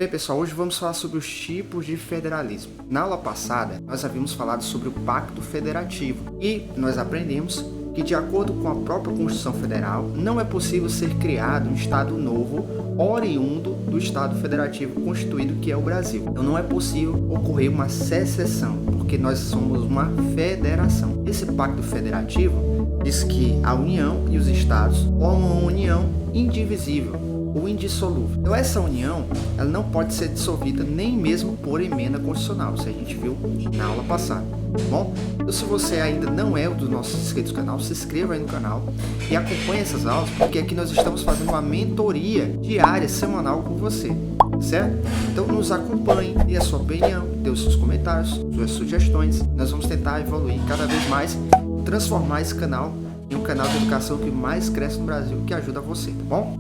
Bem, pessoal, hoje vamos falar sobre os tipos de federalismo. Na aula passada, nós havíamos falado sobre o Pacto Federativo e nós aprendemos que, de acordo com a própria Constituição Federal, não é possível ser criado um Estado novo oriundo do Estado Federativo constituído que é o Brasil. Então não é possível ocorrer uma secessão, porque nós somos uma federação. Esse Pacto Federativo diz que a União e os Estados formam uma união indivisível, ou indissolúvel. Então essa união, ela não pode ser dissolvida nem mesmo por emenda constitucional, isso a gente viu na aula passada, tá bom? Então se você ainda não é um dos nossos inscritos no canal, se inscreva aí no canal e acompanhe essas aulas, porque aqui nós estamos fazendo uma mentoria diária, semanal com você, certo? Então nos acompanhe, dê a sua opinião, dê os seus comentários, suas sugestões, nós vamos tentar evoluir cada vez mais, transformar esse canal em um canal de educação que mais cresce no Brasil, que ajuda você, tá bom?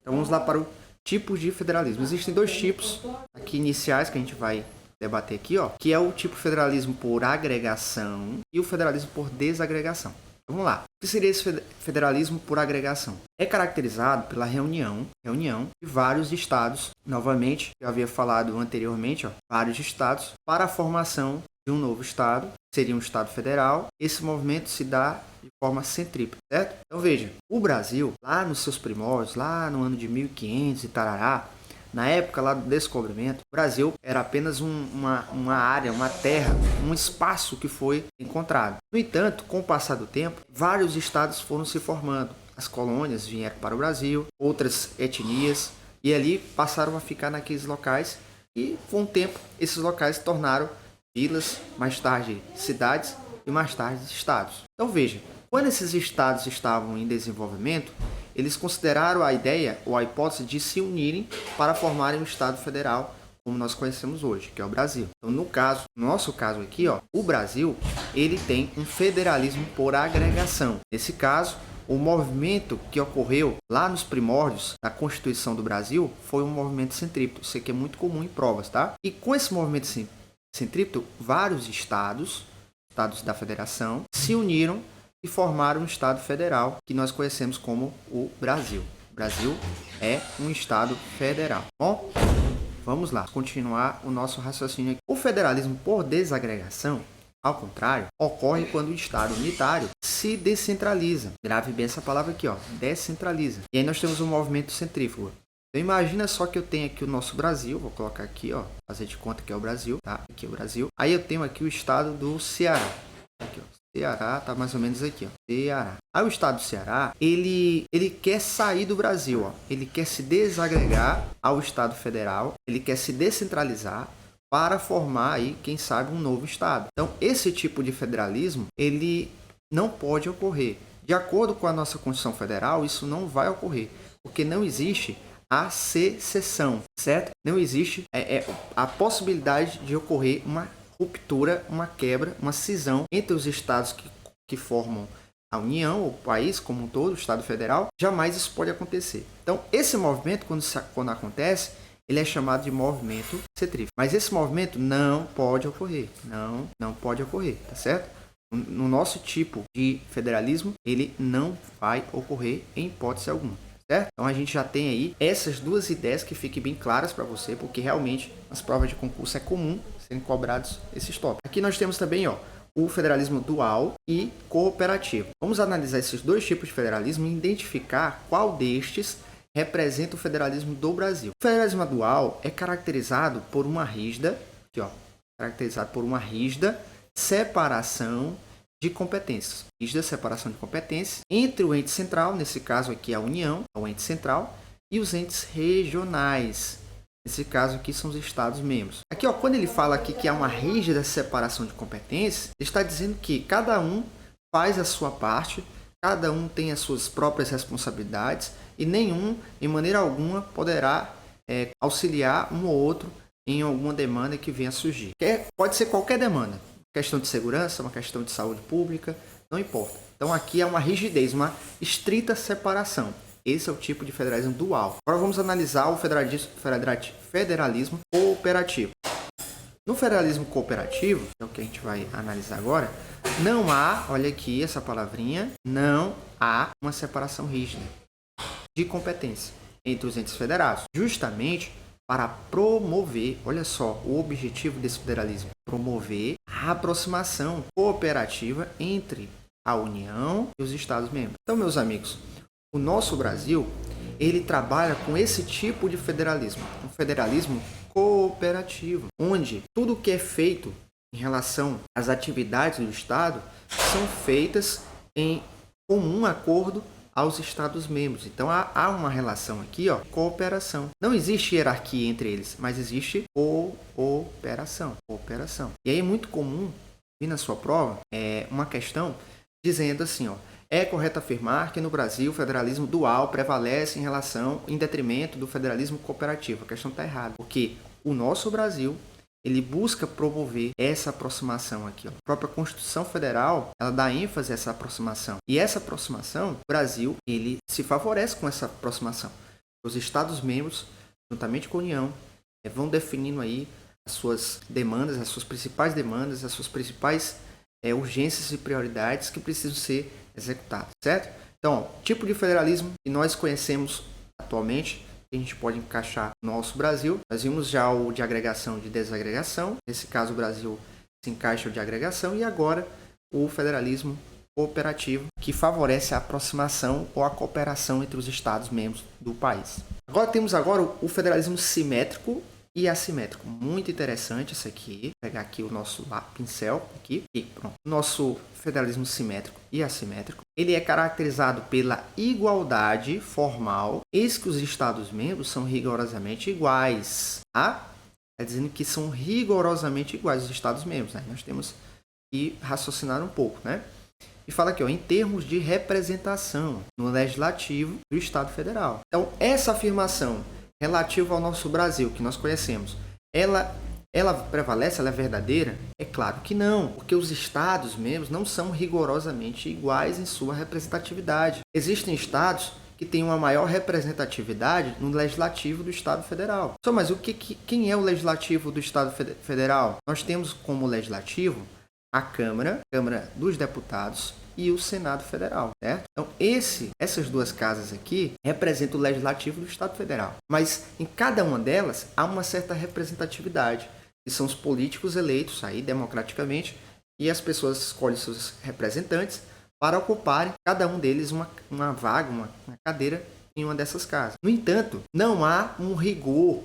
Vamos lá para o tipo de federalismo. Existem dois tipos aqui iniciais que a gente vai debater aqui, ó, que é o tipo federalismo por agregação e o federalismo por desagregação. Vamos lá. O que seria esse federalismo por agregação? É caracterizado pela reunião de vários estados. Novamente, eu havia falado anteriormente, ó, vários estados para a formação de um novo estado, seria um estado federal. Esse movimento se dá de forma centrípeta, certo? Então veja, o Brasil, lá nos seus primórdios, lá no ano de 1500 e tarará, na época lá do descobrimento, o Brasil era apenas uma área, uma terra, um espaço que foi encontrado. No entanto, com o passar do tempo, vários estados foram se formando. As colônias vieram para o Brasil, outras etnias, e ali passaram a ficar naqueles locais, e com o tempo, esses locais se tornaram vilas, mais tarde cidades e mais tarde estados. Então veja, quando esses estados estavam em desenvolvimento, eles consideraram a ideia ou a hipótese de se unirem para formarem um estado federal como nós conhecemos hoje, que é o Brasil. Então no nosso caso aqui, ó, o Brasil, ele tem um federalismo por agregação. Nesse caso, o movimento que ocorreu lá nos primórdios da Constituição do Brasil foi um movimento centrípeto. Isso aqui é muito comum em provas, tá? E com esse movimento centrípeto, vários estados da federação, se uniram e formaram um estado federal que nós conhecemos como o Brasil. O Brasil é um estado federal. Bom, vamos lá, continuar o nosso raciocínio aqui. O federalismo por desagregação, ao contrário, ocorre quando o estado unitário se descentraliza. Grave bem essa palavra aqui, ó, descentraliza. E aí nós temos um movimento centrífugo. Então imagina só que eu tenho aqui o nosso Brasil, vou colocar aqui, ó, fazer de conta que é o Brasil, tá? Aqui é o Brasil. Aí eu tenho aqui o estado do Ceará. Aqui, ó. Ceará tá mais ou menos aqui, ó. Ceará. Aí o estado do Ceará, ele quer sair do Brasil, ó. Ele quer se desagregar ao estado federal, ele quer se descentralizar para formar aí, quem sabe, um novo estado. Então esse tipo de federalismo, ele não pode ocorrer. De acordo com a nossa Constituição Federal, isso não vai ocorrer, porque não existe a secessão, certo? Não existe a possibilidade de ocorrer uma ruptura, uma quebra, uma cisão entre os estados que formam a União, o país como um todo, o Estado Federal. Jamais isso pode acontecer. Então, esse movimento, quando acontece, ele é chamado de movimento centrífugo. Mas esse movimento não pode ocorrer. Não pode ocorrer, tá certo? No nosso tipo de federalismo, ele não vai ocorrer em hipótese alguma. Certo? Então a gente já tem aí essas duas ideias que fiquem bem claras para você, porque realmente nas provas de concurso é comum serem cobrados esses tópicos. Aqui nós temos também, ó, o federalismo dual e cooperativo. Vamos analisar esses dois tipos de federalismo e identificar qual destes representa o federalismo do Brasil. O federalismo dual é caracterizado por uma rígida separação de competências. Rígida separação de competências entre o ente central, nesse caso aqui a União, é o ente central, e os entes regionais. Nesse caso aqui são os estados membros. Aqui, ó, quando ele fala aqui que há uma rígida separação de competências, ele está dizendo que cada um faz a sua parte, cada um tem as suas próprias responsabilidades e nenhum, em maneira alguma, poderá auxiliar um ou outro em alguma demanda que venha a surgir. Pode ser qualquer demanda. Questão de segurança, uma questão de saúde pública, não importa. Então aqui é uma rigidez, uma estrita separação. Esse é o tipo de federalismo dual. Agora vamos analisar o federalismo cooperativo. No federalismo cooperativo, que é o que a gente vai analisar agora, não há, olha aqui essa palavrinha, não há uma separação rígida de competência entre os entes federados, justamente para promover, olha só, o objetivo desse federalismo, promover a aproximação cooperativa entre a União e os Estados-membros. Então, meus amigos, o nosso Brasil, ele trabalha com esse tipo de federalismo, um federalismo cooperativo, onde tudo que é feito em relação às atividades do Estado são feitas em comum acordo aos Estados-membros. Então há uma relação aqui, ó, cooperação. Não existe hierarquia entre eles, mas existe cooperação. E aí é muito comum vir na sua prova uma questão dizendo assim, ó, é correto afirmar que no Brasil o federalismo dual prevalece em detrimento do federalismo cooperativo. A questão está errada, porque o nosso Brasil ele busca promover essa aproximação aqui. Ó. A própria Constituição Federal, ela dá ênfase a essa aproximação. E essa aproximação, o Brasil, ele se favorece com essa aproximação. Os Estados-membros, juntamente com a União, vão definindo aí as suas demandas, as suas principais demandas, as suas principais urgências e prioridades que precisam ser executadas, certo? Então, ó, tipo de federalismo que nós conhecemos atualmente, que a gente pode encaixar no nosso Brasil. Nós vimos já o de agregação e de desagregação. Nesse caso, o Brasil se encaixa o de agregação. E agora, o federalismo cooperativo, que favorece a aproximação ou a cooperação entre os Estados-membros do país. Agora temos o federalismo simétrico e assimétrico. Muito interessante isso aqui. Vou pegar aqui o nosso pincel. Aqui. E pronto. Nosso federalismo simétrico e assimétrico. Ele é caracterizado pela igualdade formal, eis que os Estados-membros são rigorosamente iguais. Tá? Está dizendo que são rigorosamente iguais os Estados-membros. Né? Nós temos que raciocinar um pouco. Né? E fala aqui, ó, em termos de representação no legislativo do Estado Federal. Então, essa afirmação relativa ao nosso Brasil, que nós conhecemos, ela prevalece, ela é verdadeira? É claro que não, porque os Estados-membros não são rigorosamente iguais em sua representatividade. Existem Estados que têm uma maior representatividade no Legislativo do Estado Federal. Só, mas quem é o Legislativo do Estado Federal? Nós temos como Legislativo a Câmara dos Deputados e o Senado Federal, certo? Então, essas duas casas aqui representam o Legislativo do Estado Federal. Mas em cada uma delas há uma certa representatividade, que são os políticos eleitos aí democraticamente, e as pessoas escolhem seus representantes para ocuparem, cada um deles, uma vaga, uma cadeira em uma dessas casas. No entanto, não há um rigor,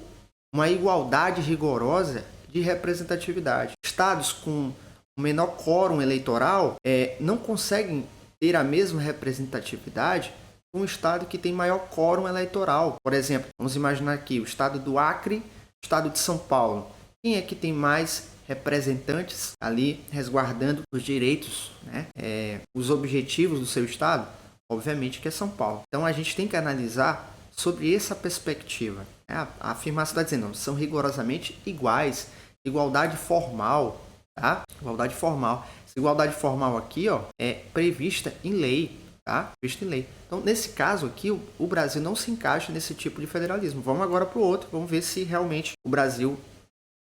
uma igualdade rigorosa de representatividade. Estados com o menor quórum eleitoral não conseguem ter a mesma representatividade que um estado que tem maior quórum eleitoral. Por exemplo, vamos imaginar aqui o estado do Acre, o estado de São Paulo. Quem é que tem mais representantes ali resguardando os direitos, né? Os objetivos do seu estado? Obviamente que é São Paulo. Então a gente tem que analisar sobre essa perspectiva. A afirmação está dizendo, são rigorosamente iguais, igualdade formal. Tá? Igualdade formal. Essa igualdade formal aqui, ó, é prevista em lei, tá? Prevista em lei. Então, nesse caso aqui, o Brasil não se encaixa nesse tipo de federalismo. Vamos agora para o outro. Vamos ver se realmente o Brasil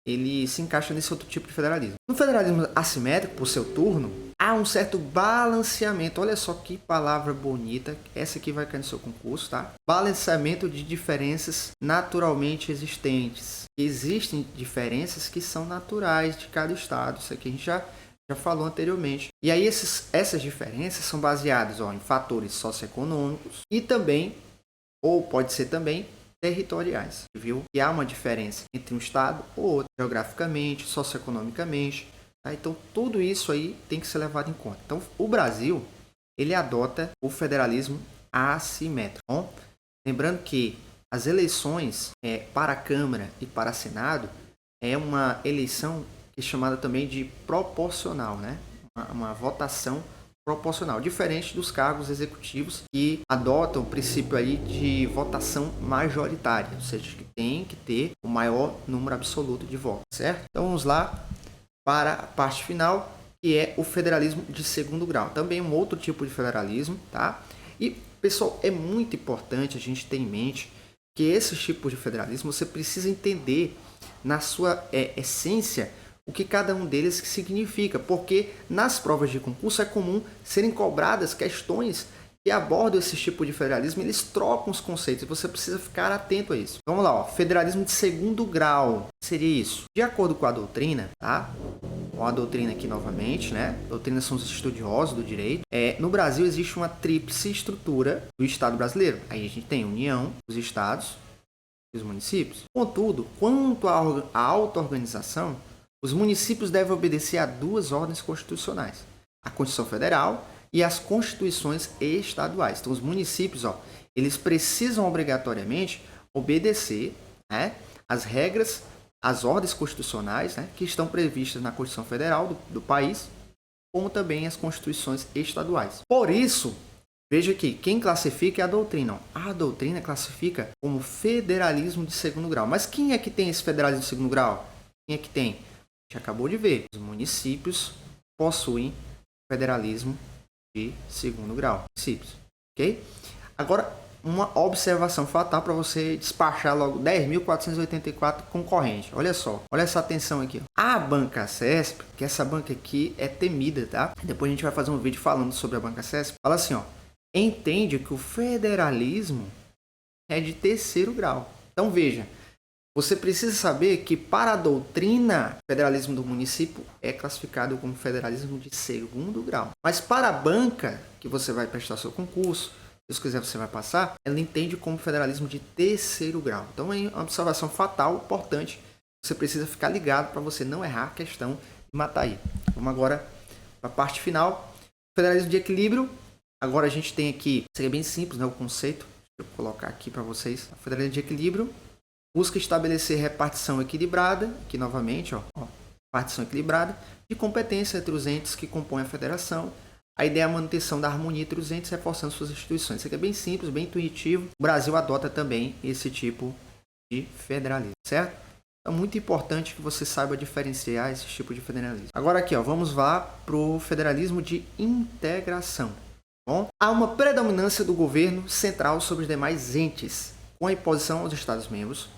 ele se encaixa nesse outro tipo de federalismo. No federalismo assimétrico, por seu turno, há um certo balanceamento. Olha só que palavra bonita. Essa aqui vai cair no seu concurso, tá? Balanceamento de diferenças naturalmente existentes. Existem diferenças que são naturais de cada estado. Isso aqui a gente já falou anteriormente. E aí essas diferenças são baseadas em fatores socioeconômicos e também, ou pode ser também, territoriais. Viu? E há uma diferença entre um estado ou outro, geograficamente, socioeconomicamente. Tá? Então, tudo isso aí tem que ser levado em conta. Então, o Brasil, ele adota o federalismo assimétrico. Bom, lembrando que as eleições para a Câmara e para o Senado é uma eleição que é chamada também de proporcional, né? Uma votação proporcional, diferente dos cargos executivos que adotam o princípio aí de votação majoritária, ou seja, que tem que ter o maior número absoluto de votos, certo? Então vamos lá para a parte final, que é o federalismo de segundo grau. Também um outro tipo de federalismo, tá? E, pessoal, é muito importante a gente ter em mente que esses tipos de federalismo você precisa entender na sua essência o que cada um deles significa, porque nas provas de concurso é comum serem cobradas questões que abordam esse tipo de federalismo, eles trocam os conceitos, você precisa ficar atento a isso. Vamos lá, ó, federalismo de segundo grau, seria isso. De acordo com a doutrina, tá? Com a doutrina aqui novamente, né? Doutrina são os estudiosos do direito. No Brasil existe uma tríplice estrutura do Estado brasileiro. Aí a gente tem a União, os estados e os municípios. Contudo, quanto à auto-organização, os municípios devem obedecer a duas ordens constitucionais: a Constituição Federal e as constituições estaduais. Então, os municípios, ó, eles precisam obrigatoriamente obedecer, né, as regras, as ordens constitucionais, né, que estão previstas na Constituição Federal do país, como também as constituições estaduais. Por isso, veja que quem classifica é a doutrina. A doutrina classifica como federalismo de segundo grau. Mas quem é que tem esse federalismo de segundo grau? Quem é que tem? A gente acabou de ver. Os municípios possuem federalismo de segundo grau. Municípios. Ok? Agora, uma observação fatal para você despachar logo 10.484 concorrentes. Olha só, olha essa atenção aqui. A banca CESP, que essa banca aqui é temida, tá? Depois a gente vai fazer um vídeo falando sobre a banca CESP. Fala assim, ó, entende que o federalismo é de terceiro grau. Então veja, você precisa saber que para a doutrina, o federalismo do município é classificado como federalismo de segundo grau. Mas para a banca, que você vai prestar seu concurso, se Deus quiser você vai passar, ela entende como federalismo de terceiro grau. Então é uma observação fatal, importante. Você precisa ficar ligado para você não errar a questão e matar aí. Vamos agora para a parte final. Federalismo de equilíbrio. Agora a gente tem aqui, seria bem simples, né, o conceito. Deixa eu colocar aqui para vocês. O federalismo de equilíbrio busca estabelecer repartição equilibrada, aqui novamente, ó, repartição equilibrada, de competência entre os entes que compõem a federação. A ideia é a manutenção da harmonia entre os entes, reforçando suas instituições. Isso aqui é bem simples, bem intuitivo. O Brasil adota também esse tipo de federalismo, certo? É muito importante que você saiba diferenciar esse tipo de federalismo. Agora aqui, ó, vamos lá para o federalismo de integração. Bom, há uma predominância do governo central sobre os demais entes, com a imposição aos Estados-membros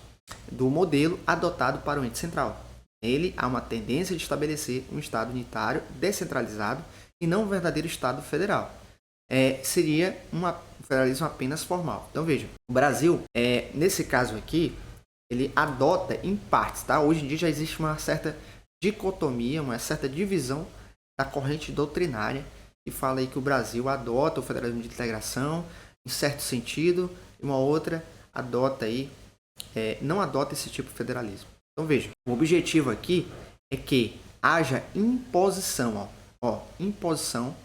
do modelo adotado para o ente central. Nele, há uma tendência de estabelecer um Estado unitário, descentralizado, e não um verdadeiro Estado federal. Seria um federalismo apenas formal. Então, veja, o Brasil, nesse caso aqui, ele adota em partes, tá? Hoje em dia já existe uma certa dicotomia, uma certa divisão da corrente doutrinária que fala aí que o Brasil adota o federalismo de integração em certo sentido, e uma outra adota aí, não adota esse tipo de federalismo. Então veja, o objetivo aqui é que haja imposição, imposição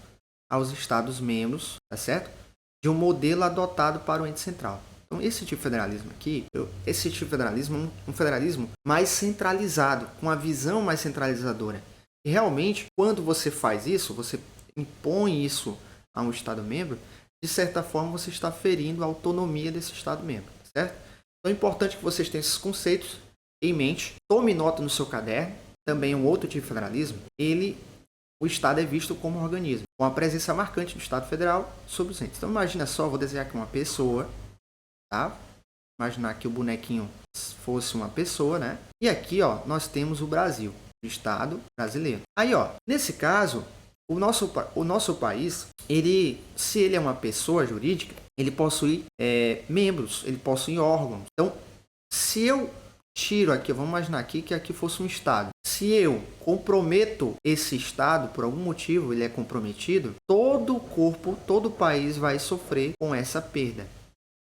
aos Estados-membros, tá certo? De um modelo adotado para o ente central. Então esse tipo de federalismo aqui, esse tipo de federalismo é um federalismo mais centralizado, com a visão mais centralizadora. E realmente, quando você faz isso, você impõe isso a um Estado-membro, de certa forma você está ferindo a autonomia desse Estado-membro, certo? Então é importante que vocês tenham esses conceitos em mente. Tome nota no seu caderno. Também um outro tipo de federalismo, o Estado é visto como um organismo, com a presença marcante do Estado Federal sobre os entes. Então imagina só, vou desenhar aqui uma pessoa, tá? Imaginar que o bonequinho fosse uma pessoa, né? E aqui, ó, nós temos o Brasil, o Estado brasileiro. Aí, ó, nesse caso, o nosso país, se ele é uma pessoa jurídica, ele possui membros, ele possui órgãos. Então, se eu tiro aqui, vamos imaginar aqui que aqui fosse um Estado. Se eu comprometo esse Estado, por algum motivo ele é comprometido, todo o corpo, todo o país vai sofrer com essa perda,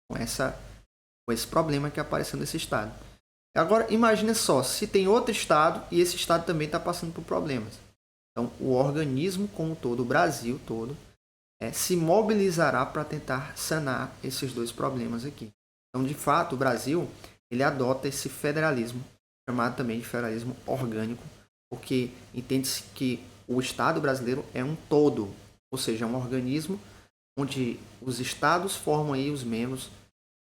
com esse problema que apareceu nesse Estado. Agora, imagine só, se tem outro Estado e esse Estado também está passando por problemas. Então, o organismo como todo, o Brasil todo, se mobilizará para tentar sanar esses dois problemas aqui. Então, de fato, o Brasil ele adota esse federalismo, chamado também de federalismo orgânico, porque entende-se que o Estado brasileiro é um todo, ou seja, é um organismo onde os estados formam aí os membros,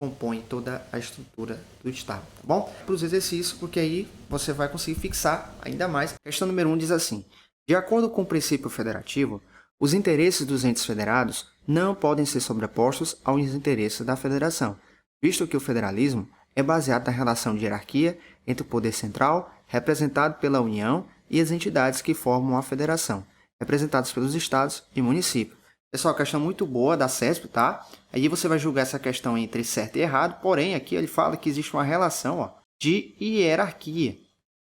compõem toda a estrutura do Estado. Tá bom? Para os exercícios, porque aí você vai conseguir fixar ainda mais. A questão número 1 diz assim: de acordo com o princípio federativo, os interesses dos entes federados não podem ser sobrepostos aos interesses da federação, visto que o federalismo é baseado na relação de hierarquia entre o poder central, representado pela União, e as entidades que formam a federação, representadas pelos estados e municípios. Pessoal, questão muito boa da CESP, tá? Aí você vai julgar essa questão entre certo e errado, porém aqui ele fala que existe uma relação, ó, de hierarquia,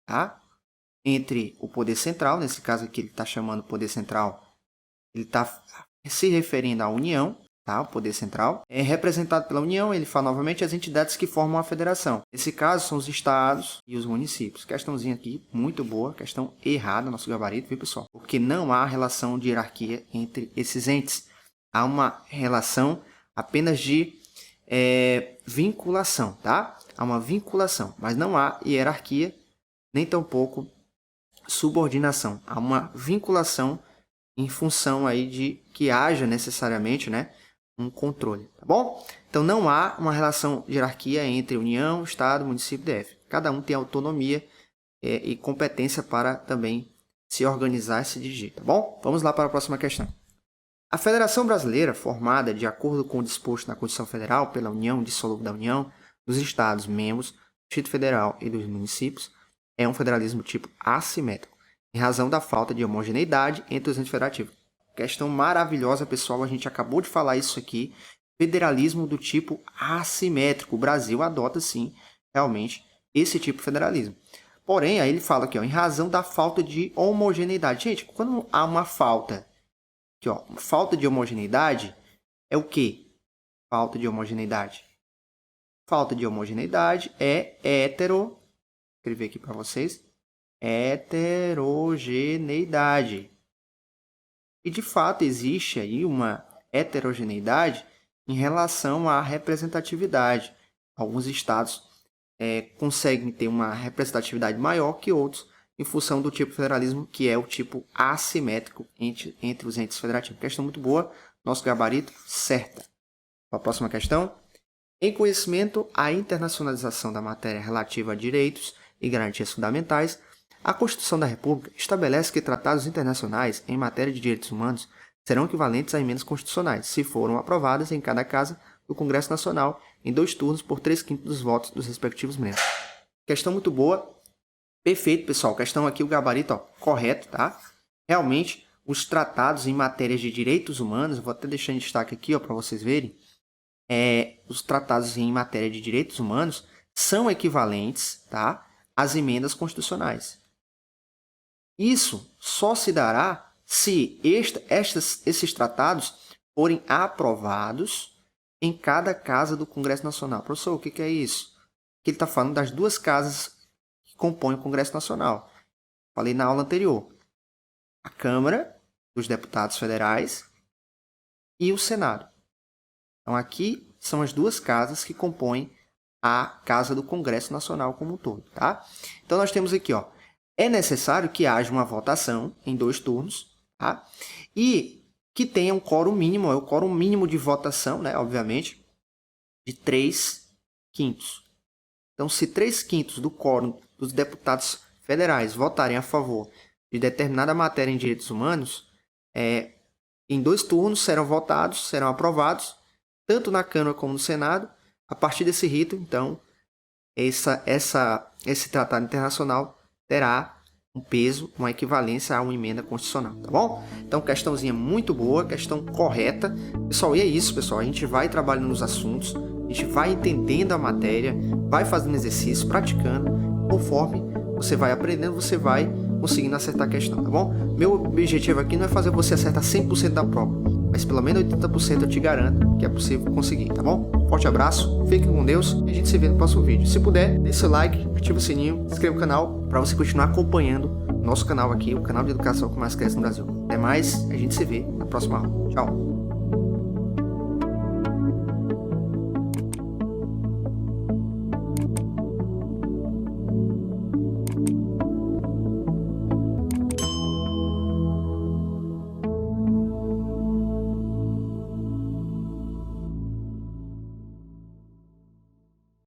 tá? Entre o poder central, nesse caso aqui ele está chamando o poder central, ele está se referindo à União, tá? O poder central é representado pela União, ele fala novamente as entidades que formam a federação. Nesse caso são os estados e os municípios. Questãozinha aqui, muito boa, questão errada, nosso gabarito, viu pessoal? Porque não há relação de hierarquia entre esses entes. Há uma relação apenas de vinculação, tá? Há uma vinculação, mas não há hierarquia, nem tampouco subordinação. Há uma vinculação em função aí de que haja necessariamente, né, um controle, tá bom? Então não há uma relação de hierarquia entre União, Estado, município e DF. Cada um tem autonomia e competência para também se organizar e se dirigir, tá bom? Vamos lá para a próxima questão. A Federação Brasileira, formada de acordo com o disposto na Constituição Federal pela União indissolúvel da União, dos Estados membros, do Distrito Federal e dos municípios, é um federalismo tipo assimétrico, em razão da falta de homogeneidade entre os entes federativos. Questão maravilhosa, pessoal, a gente acabou de falar isso aqui. Federalismo do tipo assimétrico. O Brasil adota, sim, realmente, esse tipo de federalismo. Porém, aí ele fala aqui, ó, em razão da falta de homogeneidade. Gente, quando há uma falta, aqui, ó, falta de homogeneidade, é o quê? Falta de homogeneidade. Falta de homogeneidade é vou escrever aqui para vocês. Heterogeneidade. E de fato existe aí uma heterogeneidade em relação à representatividade. Alguns estados conseguem ter uma representatividade maior que outros em função do tipo de federalismo, que é o tipo assimétrico entre os entes federativos. Questão muito boa, nosso gabarito certa. A próxima questão. Em conhecimento à internacionalização da matéria relativa a direitos e garantias fundamentais, a Constituição da República estabelece que tratados internacionais em matéria de direitos humanos serão equivalentes a emendas constitucionais, se foram aprovadas em cada casa do Congresso Nacional em 2 turnos por 3/5 dos votos dos respectivos membros. Questão muito boa. Perfeito, pessoal. Questão aqui, o gabarito, ó, correto, tá? Realmente, os tratados em matérias de direitos humanos, eu vou até deixar em destaque aqui para vocês verem, os tratados em matéria de direitos humanos são equivalentes, tá, às emendas constitucionais. Isso só se dará se esses tratados forem aprovados em cada casa do Congresso Nacional. Professor, o que é isso? Aqui ele está falando das 2 casas que compõem o Congresso Nacional. Falei na aula anterior. A Câmara dos Deputados Federais e o Senado. Então, aqui são as 2 casas que compõem a Casa do Congresso Nacional como um todo, tá? Então, nós temos aqui, ó, é necessário que haja uma votação em 2 turnos, tá? E que tenha um quórum mínimo, o quórum mínimo de votação, né, obviamente, de 3/5. Então, se 3/5 do quórum dos deputados federais votarem a favor de determinada matéria em direitos humanos, em 2 turnos serão votados, serão aprovados, tanto na Câmara como no Senado. A partir desse rito, então, esse tratado internacional terá um peso, uma equivalência a uma emenda constitucional, tá bom? Então, questãozinha muito boa, questão correta. Pessoal, e é isso, pessoal. A gente vai trabalhando nos assuntos, a gente vai entendendo a matéria, vai fazendo exercício, praticando. Conforme você vai aprendendo, você vai conseguindo acertar a questão, tá bom? Meu objetivo aqui não é fazer você acertar 100% da prova, mas pelo menos 80% eu te garanto que é possível conseguir, tá bom? Forte abraço, fiquem com Deus e a gente se vê no próximo vídeo. Se puder, deixe seu like, ative o sininho, se inscreva no canal para você continuar acompanhando nosso canal aqui, o canal de educação que mais cresce no Brasil. Até mais, a gente se vê na próxima aula. Tchau!